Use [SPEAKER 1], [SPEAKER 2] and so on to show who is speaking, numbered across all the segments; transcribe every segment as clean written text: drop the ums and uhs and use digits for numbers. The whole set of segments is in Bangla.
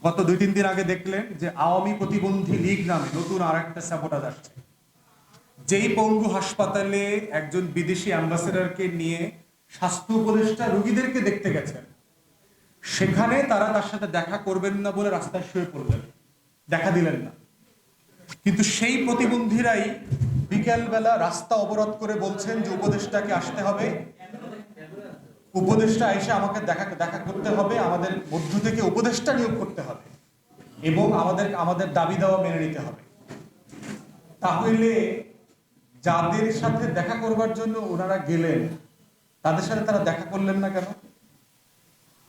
[SPEAKER 1] গত 2-3 দিন আগে দেখলেন যে আওয়ামী প্রতিবন্ধী লীগ নামে নতুন আর একটা স্যাবোটাজ আসছে। যেই পঙ্গু হাসপাতালে একজন বিদেশি অ্যাম্বাসেডরকে নিয়ে স্বাস্থ্য উপদেষ্টা রোগীদেরকে দেখতে গেছেন, সেখানে তারা তার সাথে দেখা করবেন না বলে রাস্তায় শুয়ে পড়লেন, দেখা দিলেন না। কিন্তু সেই প্রতিবন্ধীরাই বিকেলবেলা রাস্তা অবরোধ করে বলছেন যে উপদেষ্টাকে আসতে হবে, উপদেষ্টা এসে আমাকে দেখা করতে হবে, আমাদের মধ্য থেকে উপদেষ্টা নিয়োগ করতে হবে এবং আমাদের দাবি দেওয়া মেনে নিতে হবে। তাহলে যাদের সাথে দেখা করবার জন্য ওনারা গেলেন, তাদের সাথে তারা দেখা করলেন না কেন?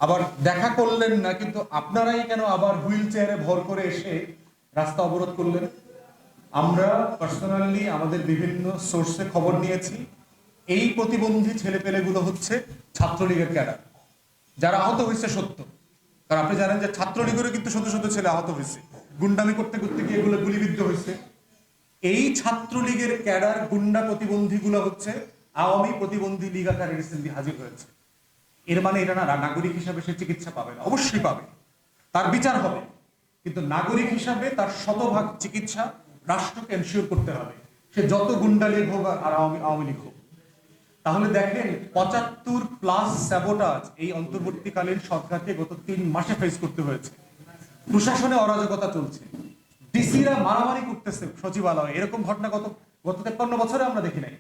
[SPEAKER 1] আবার দেখা করলেন না, কিন্তু আপনারাই কেন আবার হুইল চেয়ারে ভর করে এসে রাস্তা অবরোধ করলেন? আমরা পার্সোনালি আমাদের বিভিন্ন সোর্সে খবর নিয়েছি, এই প্রতিবন্ধী ছেলেপেলেগুলো হচ্ছে ছাত্রলীগের ক্যাডার, যারা আহত হয়েছে সত্য। কারণ আপনি জানেন যে ছাত্রলীগেরও কিন্তু শত শত ছেলে আহত হয়েছে, গুন্ডামি করতে করতে গিয়ে এগুলো গুলিবিদ্ধ হয়েছে। এই ছাত্রলীগের ক্যাডার গুন্ডা প্রতিবন্ধীগুলো হচ্ছে আওয়ামী প্রতিবন্ধী লীগ আকারে রিসেন্টলি হাজির হয়েছে। এর মানে এটা না নাগরিক হিসাবে সে চিকিৎসা পাবে না, অবশ্যই পাবে, তার বিচার হবে, কিন্তু নাগরিক হিসাবে তার শতভাগ চিকিৎসা রাষ্ট্রকে এনশিওর করতে হবে, সে যত গুন্ডা লীগ হোক আর আওয়ামী লীগ হোক। তাহলে দেখেন 75+ স্যাবোটাজ এই অন্তর্বর্তীকালীন সরকারকে গত 3 মাসে ফেস করতে হয়েছে। প্রশাসনে অরাজকতা চলছে, ডিসিরা মারামারি করতেছে সচিবালয়ে, এরকম ঘটনা গত 53 বছরে আমরা দেখি নাই।